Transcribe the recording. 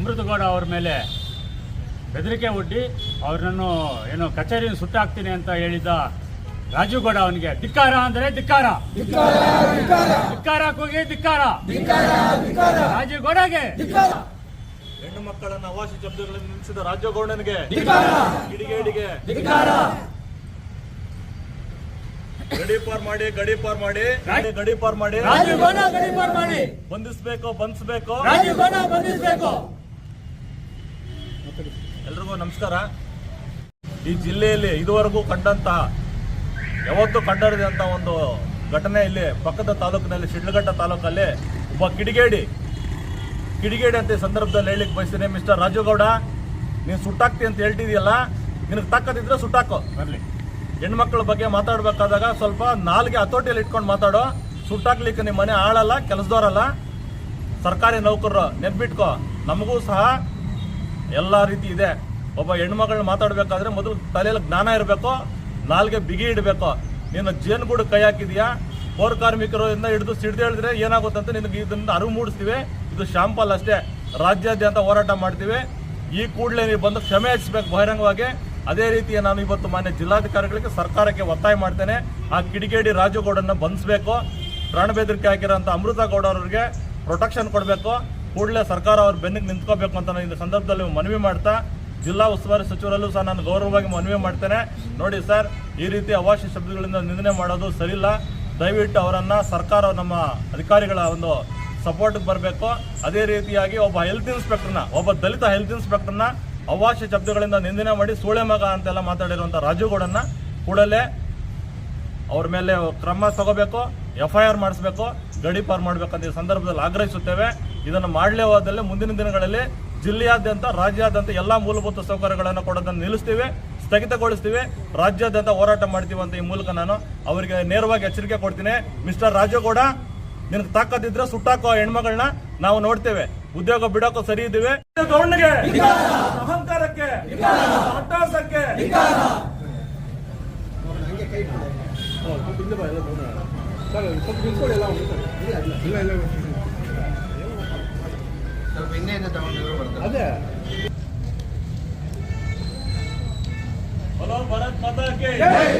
ಅಮೃತಗೌಡ ಅವ್ರ ಮೇಲೆ ಬೆದರಿಕೆ ಒಡ್ಡಿ ಅವ್ರನ್ನು ಏನು ಕಚೇರಿಯನ್ನು ಸುಟ್ಟಾಕ್ತೀನಿ ಅಂತ ಹೇಳಿದ್ದ ರಾಜೀವ್ ಗೌಡ ಅವನಿಗೆ ಧಿಕ್ಕಾರ ಅಂದರೆ ಧಿಕ್ಕಾರ, ಧಿಕ್ಕಾರ ಕೂಗಿ ಧಿಕ್ಕಾರ, ರಾಜೀವ್ ಗೌಡಗೆ. ಹೆಣ್ಣು ಮಕ್ಕಳನ್ನ ಅವಾಸಿ ಶಬ್ದಗಳನ್ನು ನಿಲ್ಲಿಸಿದ ರಾಜೀವ್ ಗೌಡನಿಗೆ ಕಿಡಿಗೇಡಿಗೆ ಗಡೀಪಾರ್ ಮಾಡಿ ಗಡೀಪಾರ್ ಮಾಡಿ ಗಡೀಪಾರ್ ಮಾಡಿ ರಾಜೀವ್ ಗೌಡ ಗಡೀಪಾರ್ ಮಾಡಿ ಬಂಧಿಸಬೇಕು ಬಂಧಿಸಬೇಕು ರಾಜೀವ್ ಗೌಡ ಬಂಧಿಸಬೇಕು. ಎಲ್ರಿಗೂ ನಮಸ್ಕಾರ. ಈ ಜಿಲ್ಲೆಯಲ್ಲಿ ಇದುವರೆಗೂ ಕಂಡಂತಹ ಯಾವತ್ತೂ ಕಂಡರಿದಂತ ಒಂದು ಘಟನೆ ಇಲ್ಲಿ ಪಕ್ಕದ ತಾಲೂಕಿನಲ್ಲಿ ಶಿಡ್ಲಘಟ್ಟ ತಾಲೂಕಲ್ಲಿ ಒಬ್ಬ ಕಿಡಿಗೇಡಿ ಅಂತ ಈ ಸಂದರ್ಭದಲ್ಲಿ ಹೇಳಿಕ್ ಬಯಸ್ತೇನೆ. ಮಿಸ್ಟರ್ ರಾಜೀವ್ ಗೌಡ, ನೀನು ಸುಟ್ಟಾಕ್ತಿ ಅಂತ ಹೇಳ್ತಿದೀಯಲ್ಲ, ನಿನಗೆ ತಾಕತ್ತಿದ್ರೆ ಸುಟ್ಟಾಕೋ. ಹೆಣ್ಮಕ್ಳ ಬಗ್ಗೆ ಮಾತಾಡ್ಬೇಕಾದಾಗ ಸ್ವಲ್ಪ ನಾಲ್ಗೆ ಹತೋಟಿಯಲ್ಲಿ ಇಟ್ಕೊಂಡು ಮಾತಾಡೋ. ಸುಟ್ಟಾಕ್ಲಿಕ್ಕೆ ನಿಮ್ಮ ಮನೆ ಆಳಲ್ಲ, ಕೆಲಸದವರಲ್ಲ, ಸರ್ಕಾರಿ ನೌಕರರು. ನೆನ್ಪಿಟ್ಕೋ, ನಮಗೂ ಸಹ ಎಲ್ಲ ರೀತಿ ಇದೆ. ಒಬ್ಬ ಹೆಣ್ಮಗಳನ್ನ ಮಾತಾಡ್ಬೇಕಾದ್ರೆ ಮೊದಲು ತಲೆಯಲ್ಲಿ ಜ್ಞಾನ ಇರಬೇಕು, ನಾಲ್ಗೆ ಬಿಗಿ ಇಡಬೇಕು. ನೀನು ಜೇನುಗೂಡು ಕೈ ಹಾಕಿದೀಯಾ, ಪೌರ ಕಾರ್ಮಿಕರು ಇಂದ ಹಿಡಿದು ಸಿಡ್ದು ಹೇಳಿದ್ರೆ ಏನಾಗುತ್ತೆ ಅಂತ ನಿನಗೆ ಇದರಿಂದ ಅರಿವು ಮೂಡಿಸ್ತೀವಿ. ಇದು ಶಾಂಪಲ್ ಅಷ್ಟೇ, ರಾಜ್ಯಾದ್ಯಂತ ಹೋರಾಟ ಮಾಡ್ತೀವಿ. ಈ ಕೂಡಲೇ ನೀವು ಬಂದು ಕ್ಷಮೆ ಯಾಚಿಸಬೇಕು ಬಹಿರಂಗವಾಗಿ. ಅದೇ ರೀತಿ ನಾನು ಇವತ್ತು ಮಾನ್ಯ ಜಿಲ್ಲಾಧಿಕಾರಿಗಳಿಗೆ ಸರ್ಕಾರಕ್ಕೆ ಒತ್ತಾಯ ಮಾಡ್ತೇನೆ, ಆ ಕಿಡಿಗೇಡಿ ರಾಜೀವ್ ಗೌಡನ್ನ ಬಂಧಿಸಬೇಕು. ಪ್ರಾಣ ಬೆದರಿಕೆ ಹಾಕಿರೋಂಥ ಅಮೃತ ಗೌಡ ಅವರಿಗೆ ಪ್ರೊಟೆಕ್ಷನ್ ಕೊಡಬೇಕು. ಕೂಡಲೇ ಸರ್ಕಾರ ಅವ್ರ ಬೆನ್ನಿಗೆ ನಿಂತ್ಕೋಬೇಕು ಅಂತ ನಾನು ಈ ಸಂದರ್ಭದಲ್ಲಿ ಮನವಿ ಮಾಡ್ತಾ, ಜಿಲ್ಲಾ ಉಸ್ತುವಾರಿ ಸಚಿವರಲ್ಲೂ ಸಹ ನಾನು ಗೌರವವಾಗಿ ಮನವಿ ಮಾಡ್ತೇನೆ. ನೋಡಿ ಸರ್, ಈ ರೀತಿ ಅವಾಚ್ಯ ಶಬ್ದಗಳಿಂದ ನಿಂದನೆ ಮಾಡೋದು ಸರಿಯಿಲ್ಲ. ದಯವಿಟ್ಟು ಅವರನ್ನು ಸರ್ಕಾರ ನಮ್ಮ ಅಧಿಕಾರಿಗಳ ಒಂದು ಸಪೋರ್ಟ್ಗೆ ಬರಬೇಕು. ಅದೇ ರೀತಿಯಾಗಿ ಒಬ್ಬ ದಲಿತ ಹೆಲ್ತ್ ಇನ್ಸ್ಪೆಕ್ಟರ್ನ ಅವಾಚ್ಯ ಶಬ್ದಗಳಿಂದ ನಿಂದನೆ ಮಾಡಿ ಸೂಳೆ ಮಗ ಅಂತೆಲ್ಲ ಮಾತಾಡಿರುವಂಥ ರಾಜೀವ್ ಗೌಡನ್ನ ಕೂಡಲೇ ಅವ್ರ ಮೇಲೆ ಕ್ರಮ ತಗೋಬೇಕು, FIR ಮಾಡಿಸ್ಬೇಕು, ಗಡೀಪಾರ್ ಮಾಡಬೇಕಂತ ಈ ಸಂದರ್ಭದಲ್ಲಿ ಆಗ್ರಹಿಸುತ್ತೇವೆ. ಇದನ್ನು ಮಾಡಲೇ ಹೋದಲ್ಲಿ ಮುಂದಿನ ದಿನಗಳಲ್ಲಿ ಜಿಲ್ಲೆಯಾದ್ಯಂತ ರಾಜ್ಯಾದ್ಯಂತ ಎಲ್ಲ ಮೂಲಭೂತ ಸೌಕರ್ಯಗಳನ್ನು ಕೊಡೋದನ್ನು ನಿಲ್ಲಿಸ್ತೀವಿ, ಸ್ಥಗಿತಗೊಳಿಸ್ತೀವಿ, ರಾಜ್ಯಾದ್ಯಂತ ಹೋರಾಟ ಮಾಡ್ತೀವಿ ಅಂತ ಈ ಮೂಲಕ ನಾನು ಅವರಿಗೆ ನೇರವಾಗಿ ಎಚ್ಚರಿಕೆ ಕೊಡ್ತೀನಿ. ಮಿಸ್ಟರ್ ರಾಜೀವ್ ಗೌಡ, ನಿನಗೆ ತಾಕತ್ತಿದ್ರೆ ಸುಟ್ಟಾಕೋ ಹೆಣ್ಮಗಳನ್ನ, ನಾವು ನೋಡ್ತೇವೆ. ಉದ್ಯೋಗ ಬಿಡೋಕ್ಕೂ ಸರಿ ಇದ್ದೀವಿ. ಗೌಡನಿಗೆ ಅಹಂಕಾರಕ್ಕೆ ಅಟ್ಟಹಾಸಕ್ಕೆ ಹಲೋ, ಭಾರತ್ ಮಾತಾ ಕಿ ಜೈ.